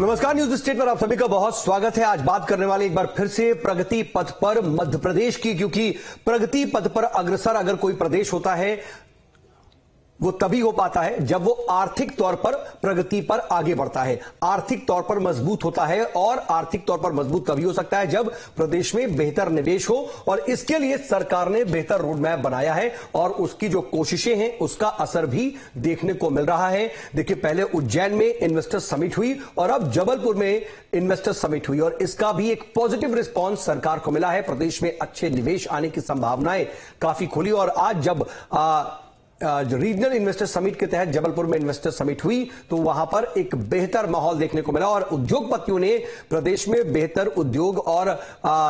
नमस्कार, news state पर आप सभी का बहुत स्वागत है। आज बात करने वाले एक बार फिर से प्रगति पथ पर मध्य प्रदेश की, क्योंकि प्रगति पथ पर अग्रसर अगर कोई प्रदेश होता है वो तभी हो पाता है जब वो आर्थिक तौर पर प्रगति पर आगे बढ़ता है, आर्थिक तौर पर मजबूत होता है। और आर्थिक तौर पर मजबूत तभी हो सकता है जब प्रदेश में बेहतर निवेश हो, और इसके लिए सरकार ने बेहतर रोड मैप बनाया है और उसकी जो कोशिशें हैं उसका असर भी देखने को मिल रहा है। देखिए, पहले उज्जैन में इन्वेस्टर समिट हुई और अब जबलपुर में इन्वेस्टर समिट हुई, और इसका भी एक पॉजिटिव रिस्पॉन्स सरकार को मिला है। प्रदेश में अच्छे निवेश आने की संभावनाएं काफी खुली, और आज जब रीजनल इन्वेस्टर समिट के तहत जबलपुर में इन्वेस्टर समिट हुई तो वहां पर एक बेहतर माहौल देखने को मिला, और उद्योगपतियों ने प्रदेश में बेहतर उद्योग और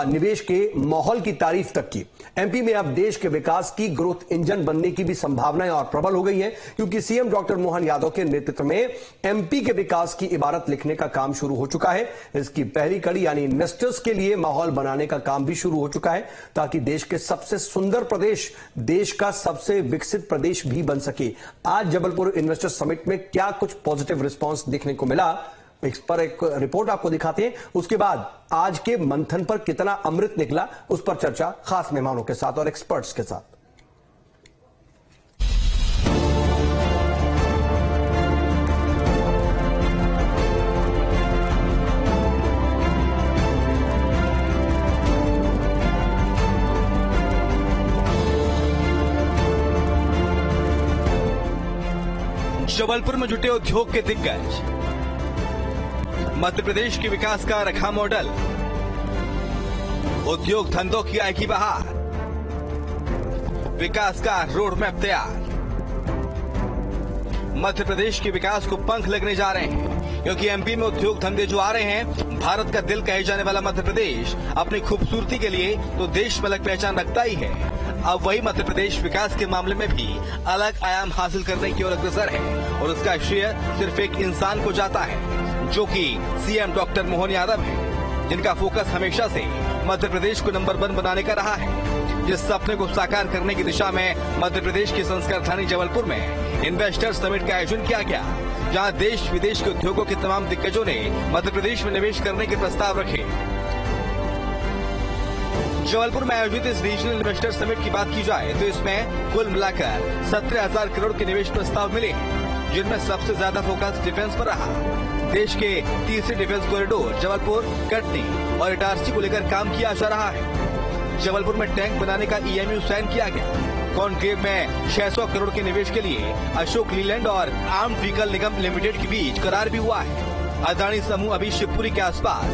निवेश के माहौल की तारीफ तक की। एमपी में अब देश के विकास की ग्रोथ इंजन बनने की भी संभावनाएं और प्रबल हो गई हैं, क्योंकि सीएम डॉक्टर मोहन यादव के नेतृत्व में एमपी के विकास की इबारत लिखने का काम शुरू हो चुका है। इसकी पहली कड़ी यानी इन्वेस्टर्स के लिए माहौल बनाने का काम भी शुरू हो चुका है, ताकि देश के सबसे सुंदर प्रदेश, देश का सबसे विकसित प्रदेश भी बन सके। आज जबलपुर इन्वेस्टर समिट में क्या कुछ पॉजिटिव रिस्पांस देखने को मिला, इस पर एक रिपोर्ट आपको दिखाते हैं। उसके बाद आज के मंथन पर कितना अमृत निकला, उस पर चर्चा खास मेहमानों के साथ और एक्सपर्ट्स के साथ। जबलपुर में जुटे उद्योग के दिग्गज, मध्य प्रदेश के विकास का रखा मॉडल, उद्योग धंधों की आएगी बहार, विकास का रोड मैप तैयार। मध्य प्रदेश के विकास को पंख लगने जा रहे हैं, क्योंकि एमपी में उद्योग धंधे जो आ रहे हैं। भारत का दिल कहे जाने वाला मध्य प्रदेश अपनी खूबसूरती के लिए तो देश में अलग पहचान रखता ही है। अब वही मध्य प्रदेश विकास के मामले में भी अलग आयाम हासिल करने की ओर अग्रसर है, और उसका श्रेय सिर्फ एक इंसान को जाता है, जो कि सीएम डॉक्टर मोहन यादव है, जिनका फोकस हमेशा से मध्य प्रदेश को नंबर 1 बनाने का रहा है। जिस सपने को साकार करने की दिशा में मध्य प्रदेश की संस्कार राजधानी जबलपुर में इन्वेस्टर समिट का आयोजन किया गया, जहां देश विदेश के उद्योगों के तमाम दिग्गजों ने मध्य प्रदेश में निवेश करने के प्रस्ताव रखे। जबलपुर में आयोजित इस रीजनल इन्वेस्टर समिट की बात की जाए तो इसमें कुल मिलाकर 17,000 करोड़ के निवेश प्रस्ताव मिले हैं, जिनमें सबसे ज्यादा फोकस डिफेंस पर रहा। देश के तीसरे डिफेंस कॉरिडोर जबलपुर, कटनी और इटारसी को लेकर काम किया जा रहा है। जबलपुर में टैंक बनाने का EMU साइन किया गया। कॉन्क्लेव में 600 करोड़ के निवेश के लिए अशोक लीलैंड और आर्म्ड व्हीकल निगम लिमिटेड के बीच करार भी हुआ है। अदानी समूह अभी शिवपुरी के आसपास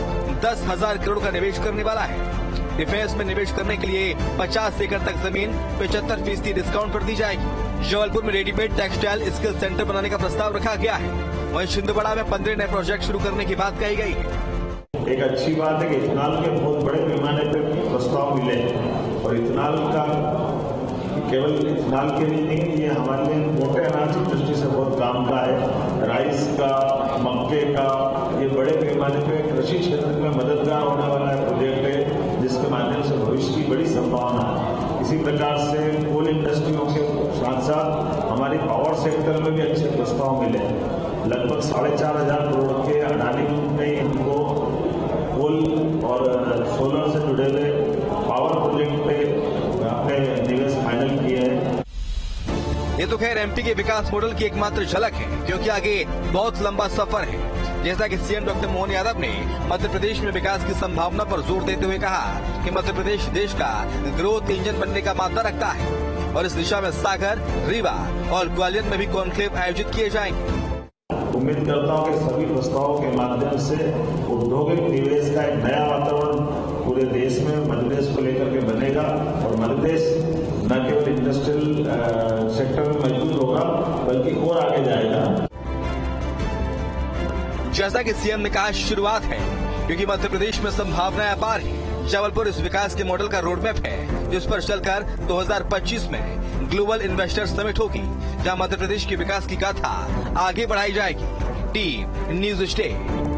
10,000 करोड़ का निवेश करने वाला है। डिफेंस में निवेश करने के लिए 50 एकड़ तक जमीन 75% डिस्काउंट पर दी जाएगी। जबलपुर में रेडीमेड टेक्सटाइल स्किल सेंटर बनाने का प्रस्ताव रखा गया है। वहीं छिंदवाड़ा में 15 नए प्रोजेक्ट शुरू करने की बात कही गई है। एक अच्छी बात है कि इथेनॉल के बहुत बड़े पैमाने पर प्रस्ताव मिले, और इथेनॉल का केवल इथेनॉल के लिए नहीं, ये हमारे लिए मोटे अनाज की दृष्टि से बहुत काम का है। राइस का, मक्के का, ये बड़े पैमाने पे कृषि क्षेत्र में मददगार होने वाला प्रोजेक्ट है, जिसके माध्यम से भविष्य की बड़ी संभावना है। इसी प्रकार से कोल इंडस्ट्रियों के साथ साथ हमारी पावर सेक्टर में भी अच्छे प्रस्ताव मिले। लगभग 4,500 करोड़ के अडानी ने इनको कोल और सोलर से जुड़े हुए पावर प्रोजेक्ट पे अपने निवेश फाइनल किए हैं। ये तो खैर एमपी के विकास मॉडल की एकमात्र झलक है, क्योंकि आगे बहुत लंबा सफर है। जैसा कि सीएम डॉक्टर मोहन यादव ने मध्य प्रदेश में विकास की संभावना पर जोर देते हुए कहा कि मध्य प्रदेश देश का ग्रोथ इंजन बनने का मादा रखता है, और इस दिशा में सागर, रीवा और ग्वालियर में भी कॉन्क्लेव आयोजित किए जाएंगे। उम्मीद करता हूं कि सभी प्रस्तावों के माध्यम से औद्योगिक निवेश का एक नया वातावरण पूरे देश में मध्य प्रदेश को लेकर के बनेगा, और मध्य प्रदेश न केवल इंडस्ट्रियल सेक्टर में मजबूत होगा बल्कि और आगे जाएगा। जैसा कि सीएम ने कहा, शुरुआत है, क्योंकि मध्य प्रदेश में संभावनाएं अपार है। जबलपुर इस विकास के मॉडल का रोडमैप है, जिस पर चलकर 2025 में ग्लोबल इन्वेस्टर समिट होगी, जहां मध्य प्रदेश के विकास की गाथा आगे बढ़ाई जाएगी। Team news state.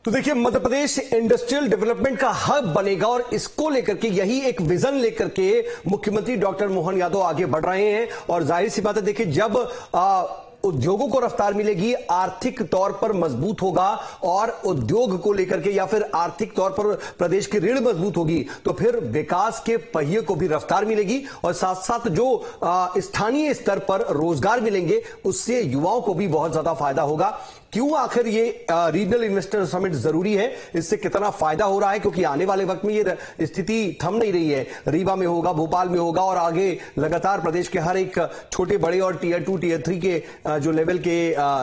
तो देखिए, मध्य प्रदेश इंडस्ट्रियल डेवलपमेंट का हब बनेगा, और इसको लेकर के, यही एक विजन लेकर के मुख्यमंत्री डॉक्टर मोहन यादव आगे बढ़ रहे हैं। और जाहिर सी बात है, देखिए, जब उद्योगों को रफ्तार मिलेगी, आर्थिक तौर पर मजबूत होगा और उद्योग को लेकर के या फिर आर्थिक तौर पर प्रदेश की रीढ़ मजबूत होगी, तो फिर विकास के पहिए को भी रफ्तार मिलेगी और साथ साथ जो स्थानीय स्तर पर रोजगार मिलेंगे उससे युवाओं को भी बहुत ज्यादा फायदा होगा। क्यों आखिर ये रीजनल इन्वेस्टर समिट जरूरी है, इससे कितना फायदा हो रहा है? क्योंकि आने वाले वक्त में ये स्थिति थम नहीं रही है। रीवा में होगा, भोपाल में होगा और आगे लगातार प्रदेश के हर एक छोटे बड़े और टीयर 2 टीयर 3 के जो लेवल के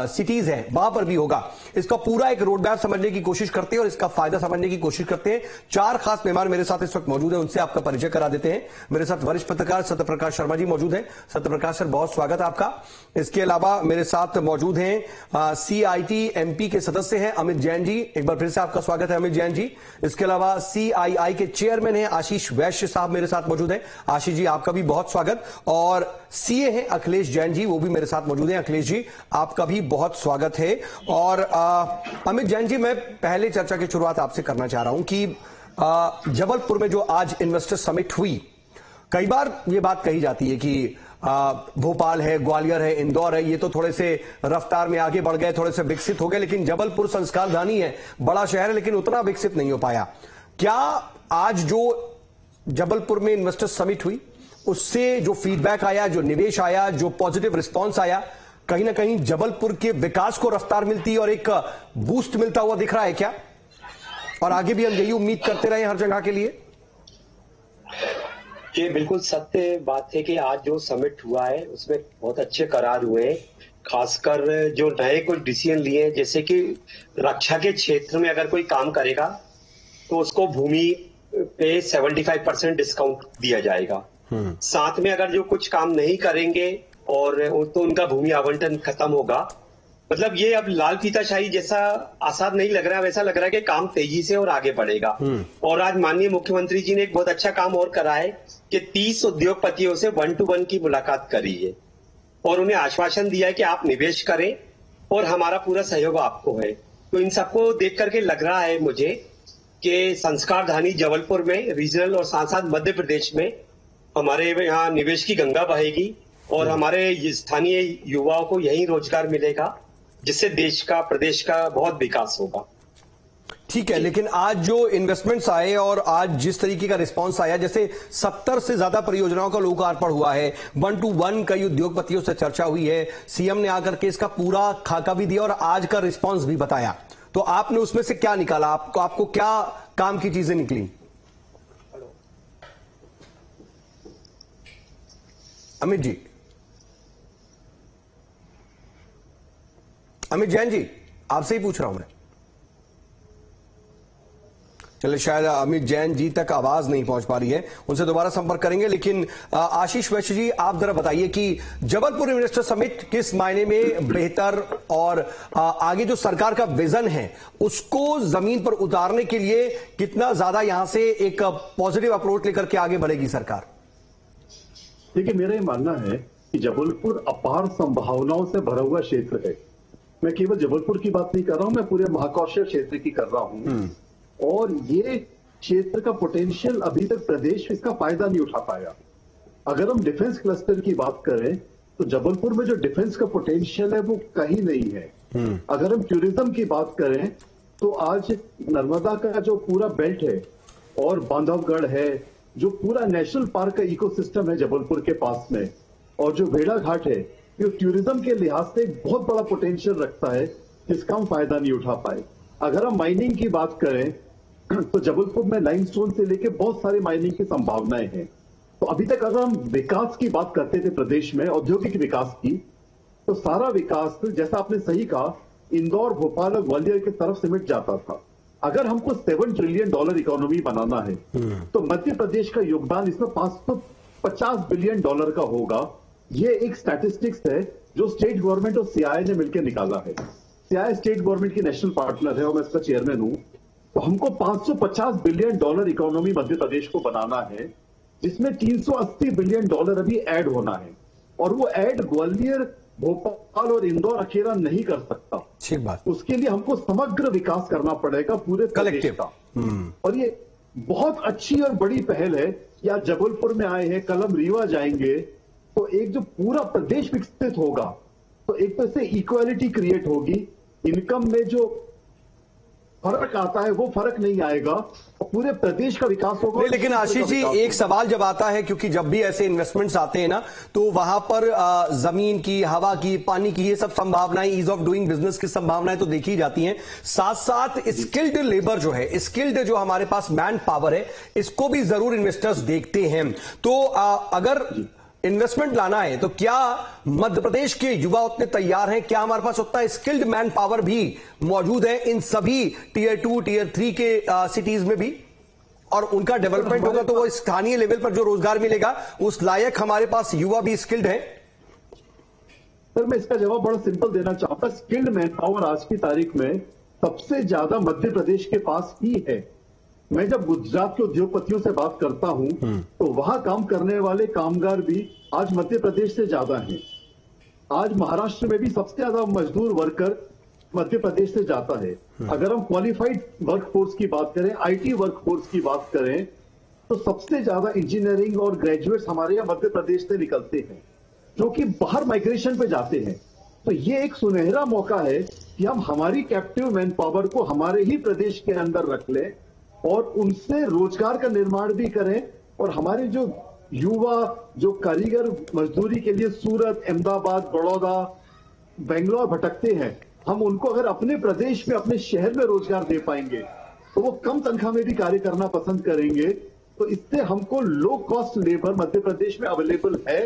सिटीज हैं वहां पर भी होगा। इसका पूरा एक रोड मैप समझने की कोशिश करते हैं और इसका फायदा समझने की कोशिश करते हैं। 4 खास मेहमान मेरे साथ इस वक्त मौजूद है, उनसे आपका परिचय करा देते हैं। मेरे साथ वरिष्ठ पत्रकार सत्यप्रकाश शर्मा जी मौजूद हैं। सत्यप्रकाश सर, बहुत स्वागत है आपका। इसके अलावा मेरे साथ मौजूद हैं CIT MP के सदस्य हैं अमित जैन जी, एक बार फिर से आपका स्वागत है अमित जैन जी। इसके अलावा CII के चेयरमैन हैं आशीष वैश्य साहब मेरे साथ मौजूद हैं। आशीष जी, आपका भी बहुत स्वागत। और CA हैं अखिलेश जैन जी, वो भी मेरे साथ मौजूद हैं। अखिलेश जी, आपका भी बहुत स्वागत है। और अमित जैन जी, मैं पहले चर्चा की शुरुआत आपसे करना चाह रहा हूं कि जबलपुर में जो आज इन्वेस्टर समिट हुई, कई बार ये बात कही जाती है कि भोपाल है, ग्वालियर है, इंदौर है, ये तो थोड़े से रफ्तार में आगे बढ़ गए, थोड़े से विकसित हो गए, लेकिन जबलपुर संस्कारधानी है, बड़ा शहर है, लेकिन उतना विकसित नहीं हो पाया। क्या आज जो जबलपुर में इन्वेस्टर समिट हुई उससे जो फीडबैक आया, जो निवेश आया, जो पॉजिटिव रिस्पॉन्स आया, कहीं ना कहीं जबलपुर के विकास को रफ्तार मिलती और एक बूस्ट मिलता हुआ दिख रहा है क्या? और आगे भी हम यही उम्मीद करते रहे हर जगह के लिए? ये बिल्कुल सत्य बात है कि आज जो समिट हुआ है उसमें बहुत अच्छे करार हुए, खासकर जो नए कुछ डिसीजन लिए, जैसे कि रक्षा के क्षेत्र में अगर कोई काम करेगा तो उसको भूमि पे 75% डिस्काउंट दिया जाएगा। साथ में अगर जो कुछ काम नहीं करेंगे और तो उनका भूमि आवंटन खत्म होगा। मतलब ये अब लाल फीताशाही जैसा आसार नहीं लग रहा है, वैसा लग रहा है कि काम तेजी से और आगे बढ़ेगा। और आज माननीय मुख्यमंत्री जी ने एक बहुत अच्छा काम और करा है कि 30 उद्योगपतियों से 1-to-1 की मुलाकात करी है और उन्हें आश्वासन दिया है कि आप निवेश करें और हमारा पूरा सहयोग आपको है। तो इन सबको देख करके लग रहा है मुझे कि संस्कारधानी जबलपुर में रीजनल और साथ साथ मध्य प्रदेश में हमारे यहाँ निवेश की गंगा बहेगी और हमारे स्थानीय युवाओं को यही रोजगार मिलेगा, जिससे देश का, प्रदेश का बहुत विकास होगा। ठीक है, लेकिन आज जो इन्वेस्टमेंट्स आए और आज जिस तरीके का रिस्पांस आया, जैसे 70 से ज्यादा परियोजनाओं का लोकार्पण हुआ है, 1-to-1 कई उद्योगपतियों से चर्चा हुई है, सीएम ने आकर के इसका पूरा खाका भी दिया और आज का रिस्पांस भी बताया, तो आपने उसमें से क्या निकाला? आपको क्या काम की चीजें निकली? अमित जी, अमित जैन जी, आपसे ही पूछ रहा हूं मैं। चलिए, शायद अमित जैन जी तक आवाज नहीं पहुंच पा रही है, उनसे दोबारा संपर्क करेंगे। लेकिन आशीष वैश्य जी, आप जरा बताइए कि जबलपुर इन्वेस्टर समिट किस मायने में बेहतर और आगे जो सरकार का विजन है उसको जमीन पर उतारने के लिए कितना ज्यादा यहां से एक पॉजिटिव अप्रोच लेकर के आगे बढ़ेगी सरकार? देखिए, मेरा ये मानना है कि जबलपुर अपार संभावनाओं से भरा हुआ क्षेत्र है। मैं केवल जबलपुर की बात नहीं कर रहा हूं, मैं पूरे महाकौशल क्षेत्र की कर रहा हूं। और ये क्षेत्र का पोटेंशियल अभी तक प्रदेश इसका फायदा नहीं उठा पाया। अगर हम डिफेंस क्लस्टर की बात करें तो जबलपुर में जो डिफेंस का पोटेंशियल है वो कहीं नहीं है। अगर हम टूरिज्म की बात करें तो आज नर्मदा का जो पूरा बेल्ट है और बांधवगढ़ है, जो पूरा नेशनल पार्क का इकोसिस्टम है जबलपुर के पास में, और जो भेड़ा घाट है, ये टूरिज्म के लिहाज से एक बहुत बड़ा पोटेंशियल रखता है जिसका हम फायदा नहीं उठा पाए। अगर हम माइनिंग की बात करें तो जबलपुर में लाइमस्टोन से लेकर बहुत सारी माइनिंग की संभावनाएं हैं। तो अभी तक अगर हम विकास की बात करते थे प्रदेश में, औद्योगिक विकास की, तो सारा विकास जैसा आपने सही कहा इंदौर, भोपाल और ग्वालियर की तरफ सिमट जाता था। अगर हमको $7 ट्रिलियन इकोनॉमी बनाना है तो मध्य प्रदेश का योगदान इसमें $550 बिलियन का होगा। ये एक स्टैटिस्टिक्स है जो स्टेट गवर्नमेंट और सीआईआई ने मिलकर निकाला है। सीआईआई स्टेट गवर्नमेंट की नेशनल पार्टनर है और मैं इसका चेयरमैन हूं। तो हमको $550 बिलियन इकोनॉमी मध्य प्रदेश को बनाना है, जिसमें $380 बिलियन अभी ऐड होना है, और वो ऐड ग्वालियर, भोपाल और इंदौर अकेला नहीं कर सकता। ठीक बात। उसके लिए हमको समग्र विकास करना पड़ेगा पूरे प्रदेश का। और ये बहुत अच्छी और बड़ी पहल है कि आज जबलपुर में आए हैं, कल हम रीवा जाएंगे, तो एक जो पूरा प्रदेश विकसित होगा तो एक तो इससे इक्वालिटी क्रिएट होगी, इनकम में जो फर्क आता है वो फर्क नहीं आएगा और पूरे प्रदेश का विकास होगा। नहीं, लेकिन आशीष जी एक सवाल जब आता है, क्योंकि जब भी ऐसे इन्वेस्टमेंट्स आते हैं ना, तो वहां पर जमीन की, हवा की, पानी की, ये सब संभावनाएं, ईज ऑफ डूइंग बिजनेस की संभावनाएं तो देखी जाती हैं। साथ साथ स्किल्ड लेबर जो है, स्किल्ड जो हमारे पास मैन पावर है, इसको भी जरूर इन्वेस्टर्स देखते हैं। तो अगर इन्वेस्टमेंट लाना है तो क्या मध्य प्रदेश के युवा उतने तैयार हैं? क्या हमारे पास उतना स्किल्ड मैन पावर भी मौजूद है इन सभी टीयर 2, टीयर 3 के सिटीज में भी? और उनका डेवलपमेंट होगा तो वो स्थानीय लेवल पर जो रोजगार मिलेगा उस लायक हमारे पास युवा भी स्किल्ड है? सर, मैं इसका जवाब बड़ा सिंपल देना चाहूंगा। स्किल्ड मैन पावर आज की तारीख में सबसे ज्यादा मध्य प्रदेश के पास ही है। मैं जब गुजरात के उद्योगपतियों से बात करता हूं तो वहां काम करने वाले कामगार भी आज मध्य प्रदेश से ज्यादा हैं। आज महाराष्ट्र में भी सबसे ज्यादा मजदूर वर्कर मध्य प्रदेश से जाता है। अगर हम क्वालिफाइड वर्कफोर्स की बात करें, आईटी वर्कफोर्स की बात करें, तो सबसे ज्यादा इंजीनियरिंग और ग्रेजुएट्स हमारे यहाँ मध्य प्रदेश से निकलते हैं, जो कि बाहर माइग्रेशन पे जाते हैं। तो ये एक सुनहरा मौका है कि हम हमारी कैप्टिव मैन पावर को हमारे ही प्रदेश के अंदर रख लें और उनसे रोजगार का निर्माण भी करें, और हमारे जो युवा जो कारीगर मजदूरी के लिए सूरत, अहमदाबाद, बड़ौदा, बेंगलोर भटकते हैं, हम उनको अगर अपने प्रदेश में, अपने शहर में रोजगार दे पाएंगे तो वो कम तनख्वाह में भी कार्य करना पसंद करेंगे। तो इससे हमको low cost labour Madhya Pradesh में अवेलेबल है,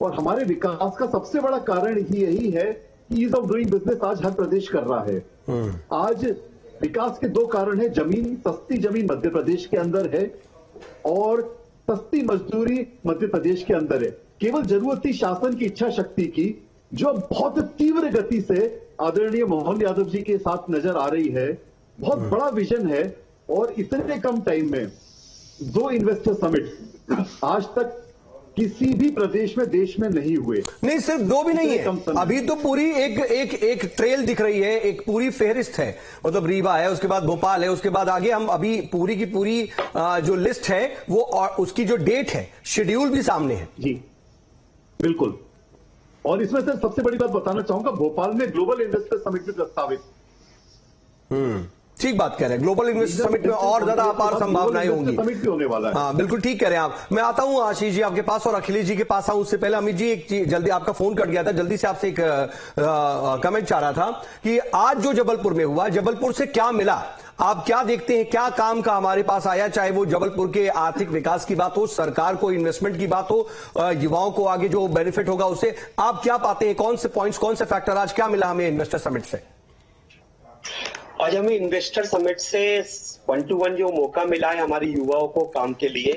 और हमारे विकास का सबसे बड़ा कारण ही यही है कि ईज ऑफ डूइंग बिजनेस आज हर प्रदेश कर रहा है। आज विकास के दो कारण है, जमीन, सस्ती जमीन मध्य प्रदेश के अंदर है और सस्ती मजदूरी मध्य प्रदेश के अंदर है। केवल जरूरत थी शासन की इच्छा शक्ति की, जो बहुत तीव्र गति से आदरणीय मोहन यादव जी के साथ नजर आ रही है। बहुत बड़ा विजन है, और इतने कम टाइम में 2 इन्वेस्टर समिट आज तक किसी भी प्रदेश में, देश में नहीं हुए। नहीं, सिर्फ 2 भी नहीं है, अभी तो पूरी एक ट्रेल दिख रही है, एक पूरी फेहरिस्त है। मतलब रीवा है, उसके बाद भोपाल है, उसके बाद आगे हम अभी पूरी की पूरी जो लिस्ट है वो, और उसकी जो डेट है, शेड्यूल भी सामने है। जी बिल्कुल। और इसमें से सबसे बड़ी बात बताना चाहूंगा, भोपाल में ग्लोबल इन्वेस्टर समिट में प्रस्तावित। ठीक बात कह रहे हैं, ग्लोबल इन्वेस्टर समिट में और ज्यादा अपार संभावनाएं होंगी। समिट भी होने वाला है। हाँ, बिल्कुल ठीक कह रहे हैं आप। मैं आता हूं आशीष जी आपके पास और अखिलेश जी के पास आऊं। उससे पहले अमित जी, एक चीज, जल्दी आपका फोन कट गया था, जल्दी से आपसे एक कमेंट चाह रहा था कि आज जो जबलपुर में हुआ, जबलपुर से क्या मिला? आप क्या देखते हैं, क्या काम का हमारे पास आया? चाहे वो जबलपुर के आर्थिक विकास की बात हो, सरकार को इन्वेस्टमेंट की बात हो, युवाओं को आगे जो बेनिफिट होगा उससे, आप क्या पाते हैं? कौन से पॉइंट्स, कौन से फैक्टर, आज क्या मिला हमें इन्वेस्टर समिट से? आज हमें इन्वेस्टर समिट से 1-to-1 जो मौका मिला है हमारे युवाओं को काम के लिए,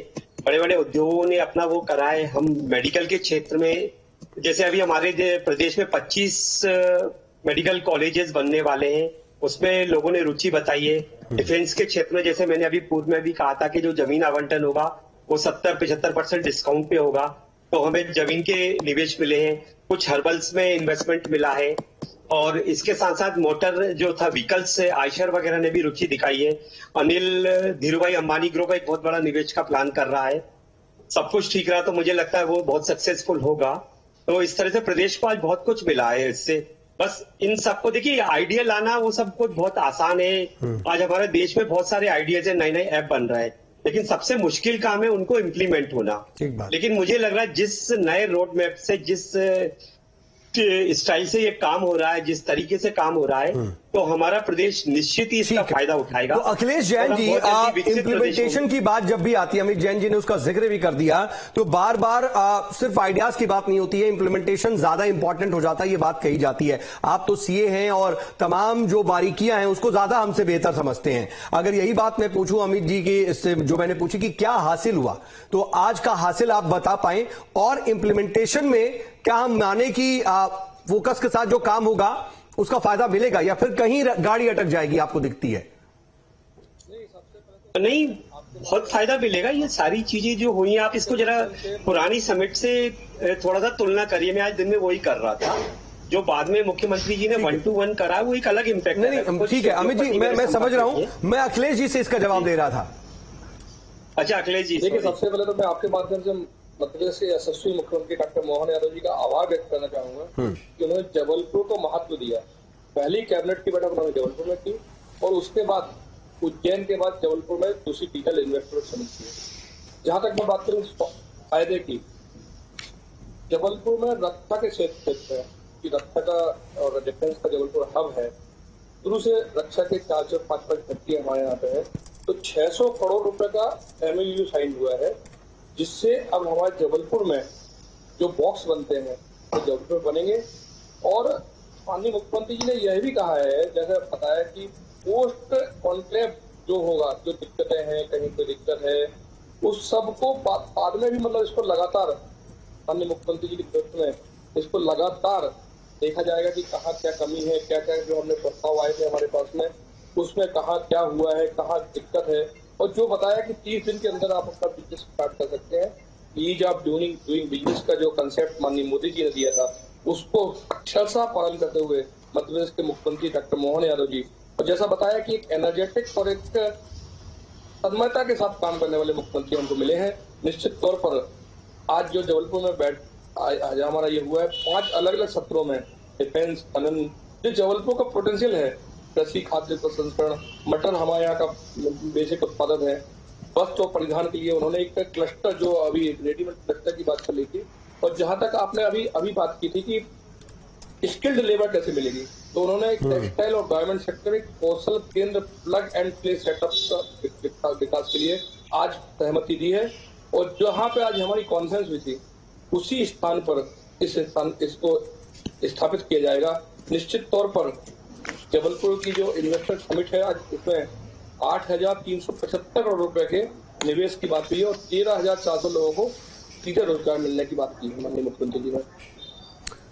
बड़े बड़े उद्योगों ने अपना वो करा है। हम मेडिकल के क्षेत्र में, जैसे अभी हमारे प्रदेश में 25 मेडिकल कॉलेजेस बनने वाले हैं, उसमें लोगों ने रुचि बताई है। डिफेंस के क्षेत्र में, जैसे मैंने अभी पूर्व में भी कहा था कि जो जमीन आवंटन होगा वो 70-75% डिस्काउंट पे होगा, तो हमें जमीन के निवेश मिले हैं। कुछ हर्बल्स में इन्वेस्टमेंट मिला है, और इसके साथ साथ मोटर जो था व्हीकल्स से आयशर वगैरह ने भी रुचि दिखाई है। अनिल धीरूभाई अंबानी ग्रुप एक बहुत बड़ा निवेश का प्लान कर रहा है। सब कुछ ठीक रहा तो मुझे लगता है वो बहुत सक्सेसफुल होगा। तो इस तरह से प्रदेश को आज बहुत कुछ मिला है इससे। बस इन सबको देखिए, आइडिया लाना वो सब कुछ बहुत आसान है। आज हमारे देश में बहुत सारे आइडियाज है, नए नए ऐप बन रहे हैं, लेकिन सबसे मुश्किल काम है उनको इम्प्लीमेंट होना। लेकिन मुझे लग रहा है जिस नए रोड मैप से, जिस स्टाइल से ये काम हो रहा है, जिस तरीके से काम हो रहा है, तो हमारा प्रदेश निश्चित ही इसका फायदा उठाएगा। तो अखिलेश जैन जी, इम्प्लीमेंटेशन की बात जब भी आती है, अमित जैन जी ने उसका जिक्र भी कर दिया, तो बार बार सिर्फ आइडियाज की बात नहीं होती है, इम्प्लीमेंटेशन ज्यादा इंपॉर्टेंट हो जाता है, ये बात कही जाती है। आप तो सीए हैं और तमाम जो बारीकियां हैं उसको ज्यादा हमसे बेहतर समझते हैं। अगर यही बात मैं पूछूं अमित जी की, इससे जो मैंने पूछी कि क्या हासिल हुआ, तो आज का हासिल आप बता पाए, और इम्प्लीमेंटेशन में क्या हम माने कि फोकस के साथ जो काम होगा उसका फायदा मिलेगा, या फिर कहीं गाड़ी अटक जाएगी, आपको दिखती है? नहीं, बहुत फायदा मिलेगा। ये सारी चीजें जो हुई, आप इसको जरा पुरानी समिट से थोड़ा सा तुलना करिए। मैं आज दिन में वही कर रहा था, जो बाद में मुख्यमंत्री जी ने 1-to-1 करा, वो एक अलग इम्पैक्ट है। नहीं, ठीक है अमित जी, मैं समझ रहा हूं, मैं अखिलेश जी से इसका जवाब दे रहा था। अच्छा, अखिलेश जी, देखिए, सबसे पहले तो मैं आपके माध्यम से मध्य प्रदेश के यशस्वी मुख्यमंत्री डॉक्टर मोहन यादव जी का आभार व्यक्त करना चाहूंगा कि उन्होंने जबलपुर को महत्व दिया। पहली कैबिनेट की बैठक उन्होंने जबलपुर में की और उसके बाद उज्जैन के बाद जबलपुर में दूसरी डिजिटल इन्वेस्टमेंट समिट की। जहां तक मैं बात करूं फायदे की, जबलपुर में रक्षा के क्षेत्र है कि रक्षा का और डिफेंस का जबलपुर हब है। शुरू से रक्षा के 405 फैक्ट्री हमारे यहाँ पे है। तो 600 करोड़ रुपए का MOU साइन हुआ है, जिससे अब हमारे जबलपुर में जो बॉक्स बनते हैं वो तो जबलपुर बनेंगे। और माननीय मुख्यमंत्री जी ने यह भी कहा है, जैसे बताया कि पोस्ट कॉन्क्लेव जो होगा, जो दिक्कतें हैं, कहीं कोई दिक्कत है, उस सबको बाद में भी मतलब इसको लगातार माननीय मुख्यमंत्री जी के नेतृत्व में इसको लगातार देखा जाएगा कि कहाँ क्या कमी है, क्या क्या जो हमने प्रस्ताव आए थे हमारे पास में, उसमें कहाँ क्या हुआ है, कहाँ दिक्कत है। और जो बताया कि 30 दिन के अंदर आप अपना बिजनेस स्टार्ट कर सकते हैं। ईज ऑफ डूइंग बिजनेस का जो कंसेप्ट माननीय मोदी जी ने दिया था, उसको अक्षरशः पालन करते हुए मध्य प्रदेश के मुख्यमंत्री डॉक्टर मोहन यादव जी, और जैसा बताया कि एक एनर्जेटिक और एक तन्मयता के साथ काम करने वाले मुख्यमंत्री हमको मिले हैं। निश्चित तौर पर आज जो जबलपुर में आज हमारा ये हुआ है 5 अलग अलग सत्रों में, डिफेंस, खनन, जो जबलपुर का पोटेंशियल है, कृषि, खाद्य प्रसंस्करण, मटर हमारे यहाँ का बेसिक उत्पादन है, वस्त्र और परिधान के लिए उन्होंने एक क्लस्टर जो अभी रेडीमेड क्लस्टर की बात कर ली थी। और जहां तक आपने अभी बात की थी कि स्किल्ड लेबर कैसे मिलेगी, तो उन्होंने एक टेक्सटाइल और गारमेंट सेक्टर एक कौशल केंद्र प्लग एंड प्ले सेटअप का विकास के लिए आज सहमति दी है। और जहां पे आज हमारी कॉन्फ्रेंस हुई थी, उसी स्थान पर इसको स्थापित किया जाएगा। निश्चित तौर पर जबलपुर की जो इन्वेस्टर समिट है, आज इसमें 8,375 करोड़ रुपए के निवेश की बात हुई है और 13,400 लोगों को सीधे रोजगार मिलने की बात की है माननीय मुख्यमंत्री जी ने।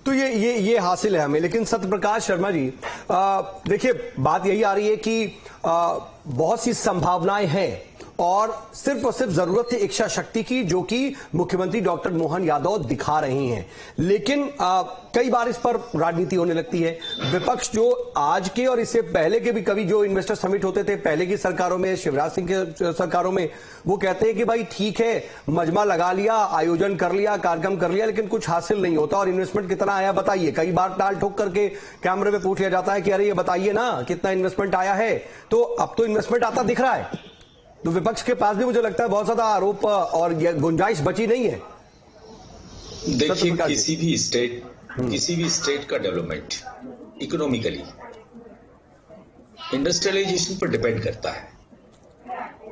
तो ये हासिल है हमें। लेकिन सत्यप्रकाश शर्मा जी, देखिए बात यही आ रही है कि बहुत सी संभावनाएं हैं और सिर्फ जरूरत है इच्छा शक्ति की, जो कि मुख्यमंत्री डॉक्टर मोहन यादव दिखा रहे हैं। लेकिन कई बार इस पर राजनीति होने लगती है। विपक्ष जो आज के और इससे पहले के भी कभी जो इन्वेस्टर समिट होते थे पहले की सरकारों में, शिवराज सिंह के सरकारों में, वो कहते हैं कि भाई ठीक है, मजमा लगा लिया, आयोजन कर लिया, कार्यक्रम कर लिया, लेकिन कुछ हासिल नहीं होता। और इन्वेस्टमेंट कितना आया बताइए। कई बार टाल ठोक करके कैमरे में पूछ लिया जाता है कि अरे ये बताइए ना कितना इन्वेस्टमेंट आया है। तो अब तो इन्वेस्टमेंट आता दिख रहा है, तो विपक्ष के पास भी मुझे लगता है बहुत ज्यादा आरोप और गुंजाइश बची नहीं है। देखिए, किसी भी स्टेट का डेवलपमेंट इकोनॉमिकली इंडस्ट्रियलाइजेशन पर डिपेंड करता है।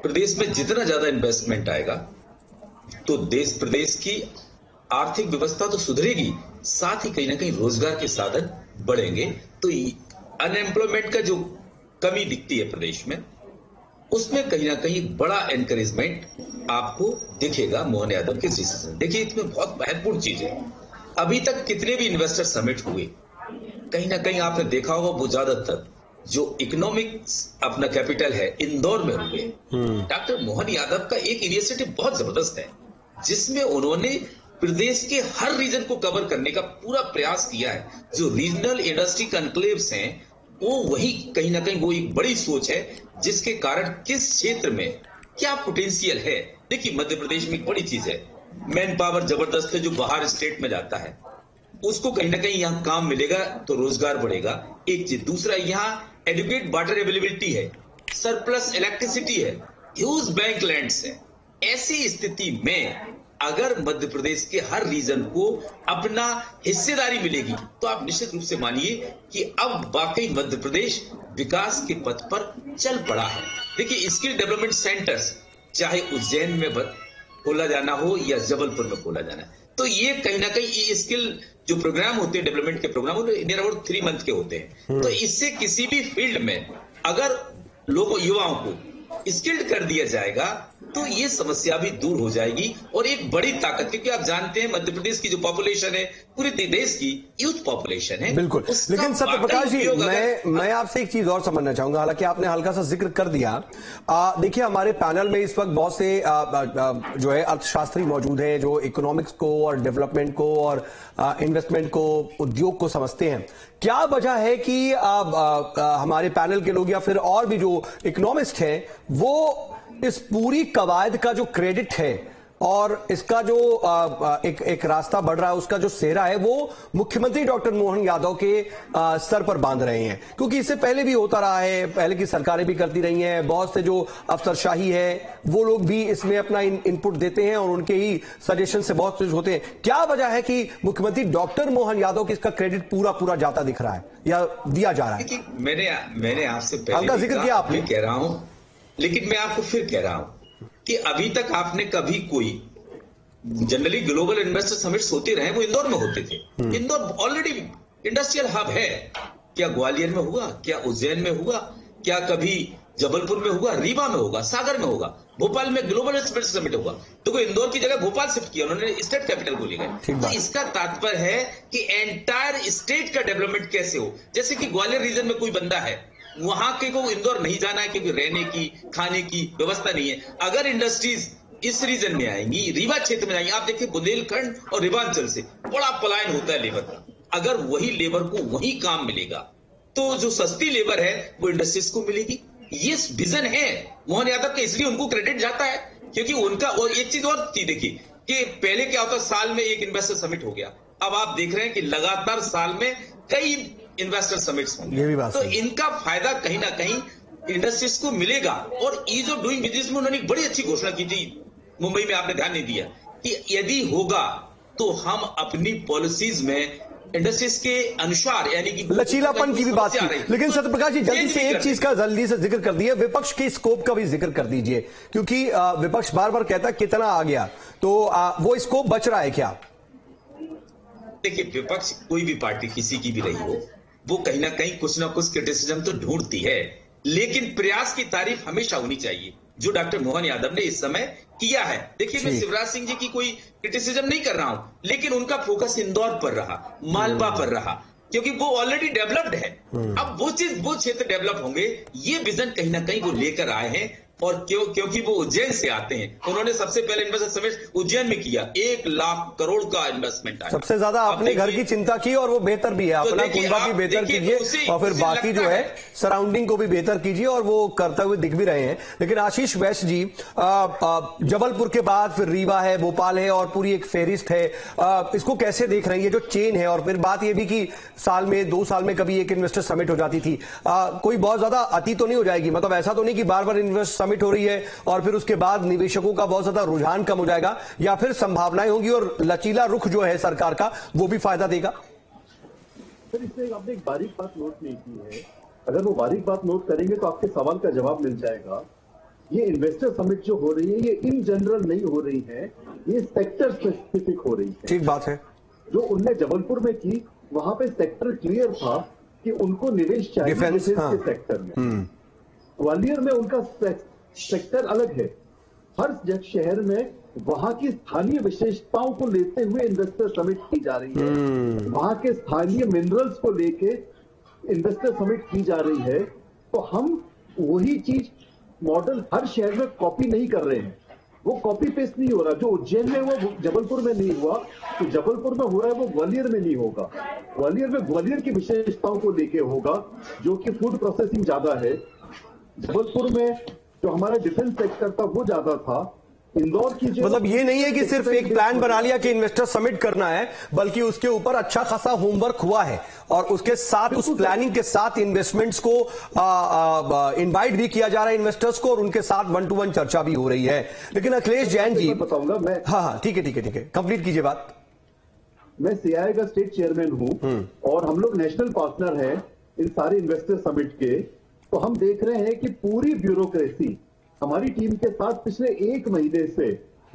प्रदेश में जितना ज्यादा इन्वेस्टमेंट आएगा तो प्रदेश की आर्थिक व्यवस्था तो सुधरेगी, साथ ही कहीं ना कहीं रोजगार के साधन बढ़ेंगे। तो अनएम्प्लॉयमेंट का जो कमी दिखती है प्रदेश में, उसमें कहीं ना कहीं बड़ा एनकरेजमेंट आपको दिखेगा मोहन यादव के डिसीजन। देखिए, इसमें बहुत महत्वपूर्ण चीज है, अभी तक कितने भी इन्वेस्टर समिट हुए, कहीं ना कहीं आपने देखा होगा वो ज्यादातर जो इकोनॉमिक्स अपना कैपिटल है इंदौर में हुए। डॉक्टर मोहन यादव का एक इनिशिएटिव बहुत जबरदस्त है, जिसमें उन्होंने प्रदेश के हर रीजन को कवर करने का पूरा प्रयास किया है। जो रीजनल इंडस्ट्री कॉन्क्लेव्स हैं, वो वही कहीं ना कहीं वो एक बड़ी सोच है, जिसके कारण किस क्षेत्र में क्या पोटेंशियल है। देखिए, मध्य प्रदेश में एक बड़ी चीज है, मैन पावर जबरदस्त है, जो बाहर स्टेट में जाता है उसको कहीं ना कहीं यहाँ काम मिलेगा तो रोजगार बढ़ेगा। एक चीज, दूसरा यहाँ एडुकेट वाटर अवेलेबिलिटी है, सरप्लस इलेक्ट्रिसिटी है, ह्यूज बैंक लैंड्स है। ऐसी स्थिति में अगर मध्य प्रदेश के हर रीजन को अपना हिस्सेदारी मिलेगी तो आप निश्चित रूप से मानिए कि अब वाकई मध्य प्रदेश विकास के पथ पर चल पड़ा है। देखिए, स्किल डेवलपमेंट सेंटर्स चाहे उज्जैन में खोला जाना हो या जबलपुर में खोला जाना है, तो ये कहीं ना कहीं ये स्किल जो प्रोग्राम होते हैं, डेवलपमेंट के प्रोग्राम नियर अबाउट 3 मंथ के होते हैं। तो इससे किसी भी फील्ड में अगर युवाओं को स्किल्ड कर दिया जाएगा तो ये समस्या भी दूर हो जाएगी और एक बड़ी ताकत, क्योंकि आप जानते हैं मध्य प्रदेश की जो पॉपुलेशन है पूरे देश की यूथ पॉपुलेशन है। बिल्कुल। लेकिन सत्यप्रकाश जी, मैं आपसे एक चीज और समझना चाहूंगा, हालांकि आपने हल्का सा जिक्र कर दिया। देखिए, हमारे पैनल में इस वक्त बहुत से जो है अर्थशास्त्री मौजूद हैं जो इकोनॉमिक्स को और डेवलपमेंट को और इन्वेस्टमेंट को, उद्योग को समझते हैं। क्या वजह है कि हमारे पैनल के लोग या फिर और भी जो इकोनॉमिस्ट हैं वो इस पूरी कवायद का जो क्रेडिट है और इसका जो एक रास्ता बढ़ रहा है, उसका जो सेहरा है वो मुख्यमंत्री डॉक्टर मोहन यादव के सर पर बांध रहे हैं, क्योंकि इससे पहले भी होता रहा है, पहले की सरकारें भी करती रही हैं, बहुत से जो अफसरशाही है वो लोग भी इसमें अपना इनपुट देते हैं और उनके ही सजेशन से बहुत कुछ होते हैं। क्या वजह है कि मुख्यमंत्री डॉक्टर मोहन यादव को इसका क्रेडिट पूरा जाता दिख रहा है या दिया जा रहा है? मैंने आपसे पहले आपका जिक्र किया, आपने कह रहा हूं, लेकिन मैं आपको फिर कह रहा हूं कि अभी तक आपने कभी कोई जनरली ग्लोबल इन्वेस्टर समिट्स होते रहे, वो इंदौर में होते थे। इंदौर ऑलरेडी इंडस्ट्रियल हब है। क्या ग्वालियर में हुआ, क्या उज्जैन में हुआ, क्या कभी जबलपुर में हुआ, रीवा में होगा, सागर में होगा, भोपाल में ग्लोबल इन्वेस्टर समिट होगा। तो इंदौर की जगह भोपाल शिफ्ट किया उन्होंने, स्टेट कैपिटल को ले गए। तो इसका तात्पर्य है कि एंटायर स्टेट का डेवलपमेंट कैसे हो। जैसे कि ग्वालियर रीजन में कोई बंदा है, वहां के को इंदौर नहीं जाना है क्योंकि रहने की खाने की व्यवस्था नहीं है। अगर इंडस्ट्रीज इस रीजन में आएंगी, रीवा क्षेत्र में आएंगी, आप देखिए बुंदेलखंड और रेवांचल से बड़ा पलायन होता है लेबर का। अगर वही लेबर को वही काम मिलेगा तो जो सस्ती लेबर है वो इंडस्ट्रीज को मिलेगी। ये विजन है मोहन यादव का, इसलिए उनको क्रेडिट जाता है क्योंकि उनका। और एक चीज और थी, देखिए कि पहले क्या होता, साल में एक इन्वेस्टर समिट हो गया, अब आप देख रहे हैं कि लगातार साल में कई इन्वेस्टर समिट्स होंगे। तो इनका फायदा कहीं ना कहीं इंडस्ट्रीज को मिलेगा। और ईज ऑफ डूइंग बिजनेस में उन्होंने एक बड़ी अच्छी घोषणा की थी मुंबई में, आपने ध्यान नहीं दिया, कि यदि होगा तो हम अपनी पॉलिसीज में इंडस्ट्रीज के अनुसार, यानी कि लचीलापन की भी बात की। लेकिन सत्यप्रकाश जी, जल्दी से एक चीज का जल्दी से जिक्र कर दिए, विपक्ष के स्कोप का भी जिक्र कर दीजिए, क्योंकि विपक्ष बार बार कहता है कितना आ गया, तो वो स्कोप बच रहा है क्या? देखिए, विपक्ष कोई भी पार्टी किसी की भी रही हो, वो कहीं ना कहीं कुछ ना कुछ क्रिटिसिज्म तो ढूंढती है, लेकिन प्रयास की तारीफ हमेशा होनी चाहिए जो डॉक्टर मोहन यादव ने इस समय किया है। देखिए, मैं शिवराज सिंह जी की कोई क्रिटिसिज्म नहीं कर रहा हूं, लेकिन उनका फोकस इंदौर पर रहा, मालवा पर रहा, क्योंकि वो ऑलरेडी डेवलप्ड है। अब वो क्षेत्र डेवलप होंगे, ये विजन कहीं ना कहीं वो लेकर आए हैं। और क्योंकि वो उज्जैन से आते हैं, उन्होंने सबसे पहले इन्वेस्टर समिट उज्जैन में किया, 1 लाख करोड़ का इन्वेस्टमेंट आया। सबसे ज्यादा अपने घर की चिंता की और वो बेहतर भी है, अपना कुंबा भी बेहतर कीजिए और फिर बाकी जो है सराउंडिंग को भी बेहतर कीजिए, और वो करते हुए दिख भी रहे हैं। लेकिन आशीष वैश्य जी, जबलपुर के बाद फिर रीवा है, भोपाल है और पूरी एक फेरिस्त है, इसको कैसे देख रहे हैं, ये जो चेन है? और फिर बात ये भी कि साल में 2 साल में कभी एक इन्वेस्टर समिट हो जाती थी, कोई बहुत ज्यादा अति तो नहीं हो जाएगी? मतलब ऐसा तो नहीं कि बार बार इन्वेस्टर हो रही है और फिर उसके बाद निवेशकों का बहुत ज्यादा रुझान कम हो जाएगा, या फिर संभावनाएं होंगी और लचीला रुख जो है सरकार का वो भी फायदा देगा? सर, इससे आपने एक बारीक बात नोट नहीं की है। अगर वो बारीक बात नोट करेंगे तो आपके सवाल का जवाब मिल जाएगा। ये इन्वेस्टर समिट जो हो रही है, ये इन जनरल नहीं हो रही है, ये सेक्टर स्पेसिफिक हो रही है। ठीक बात है। जो उनने जबलपुर में की, वहां पे सेक्टर क्लियर था कि उनको निवेश चाहिए डिफेंस के सेक्टर में। ग्वालियर में उनका सेक्टर अलग है। हर शहर में वहां की स्थानीय विशेषताओं को लेते हुए इन्वेस्टर समिट की जा रही है। वहां के स्थानीय मिनरल्स को लेके इन्वेस्टर समिट की जा रही है। तो हम वही चीज मॉडल हर शहर में कॉपी नहीं कर रहे हैं, वो कॉपी पेस्ट नहीं हो रहा। जो उज्जैन में हुआ जबलपुर में नहीं हुआ, तो जबलपुर में हो रहा है वो ग्वालियर में नहीं होगा। ग्वालियर में ग्वालियर की विशेषताओं को लेके होगा, जो कि फूड प्रोसेसिंग ज्यादा है। जबलपुर में जो हमारा डिफेंस सेक्टर था वो ज्यादा था। इंदौर की जो, मतलब ये नहीं है कि सिर्फ एक प्लान बना लिया कि इन्वेस्टर समिट करना है, बल्कि उसके ऊपर अच्छा खासा होमवर्क हुआ है और उसके साथ उस प्लानिंग के साथ इन्वेस्टमेंट्स को इनवाइट भी किया जा रहा है इन्वेस्टर्स को, और उनके साथ 1 to 1 चर्चा भी हो रही है। लेकिन अखिलेश जैन जी, बताऊंगा मैं। हाँ, ठीक है, कंप्लीट कीजिए बात। मैं सीआईआई का स्टेट चेयरमैन हूं और हम लोग नेशनल पार्टनर हैं इन सारे इन्वेस्टर समिट के। तो हम देख रहे हैं कि पूरी ब्यूरोक्रेसी हमारी टीम के साथ पिछले 1 महीने से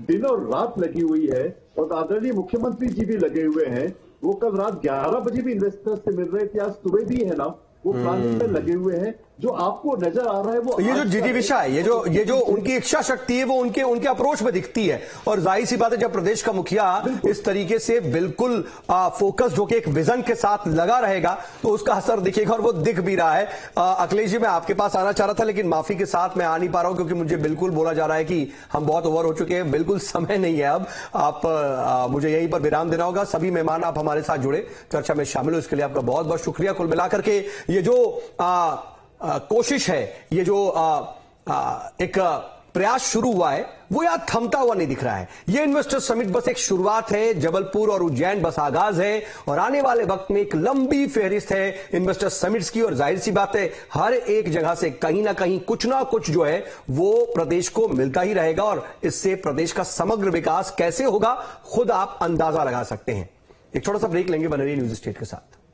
दिन और रात लगी हुई है, और आदरणीय मुख्यमंत्री जी भी लगे हुए हैं। वो कल रात 11 बजे भी इन्वेस्टर्स से मिल रहे थे, आज सुबह भी है ना, वो प्लानिंग में लगे हुए हैं। जो आपको नजर आ रहा है वो ये जो जिजीविषा है, ये जो उनकी इच्छा शक्ति है, वो उनके अप्रोच में दिखती है। और जाहिर सी बात है, जब प्रदेश का मुखिया इस तरीके से बिल्कुल फोकस जो कि एक विजन के साथ लगा रहेगा, तो उसका असर दिखेगा, और वो दिख भी रहा है। अखिलेश जी, मैं आपके पास आना चाह रहा था, लेकिन माफी के साथ मैं आ नहीं पा रहा हूं, क्योंकि मुझे बिल्कुल बोला जा रहा है कि हम बहुत ओवर हो चुके हैं, बिल्कुल समय नहीं है अब। आप मुझे यहीं पर विराम देना होगा। सभी मेहमान आप हमारे साथ जुड़े, चर्चा में शामिल हो, इसके लिए आपका बहुत बहुत शुक्रिया। कुल मिलाकर के ये जो कोशिश है, ये जो एक प्रयास शुरू हुआ है वो यहां थमता हुआ नहीं दिख रहा है। यह इन्वेस्टर समिट बस एक शुरुआत है, जबलपुर और उज्जैन बस आगाज है और आने वाले वक्त में एक लंबी फहरिस्त है इन्वेस्टर समिट्स की। और जाहिर सी बात है हर एक जगह से कहीं ना कहीं कुछ ना कुछ जो है वो प्रदेश को मिलता ही रहेगा और इससे प्रदेश का समग्र विकास कैसे होगा खुद आप अंदाजा लगा सकते हैं। एक छोटा सा ब्रेक लेंगे, बने रहिए न्यूज स्टेट के साथ।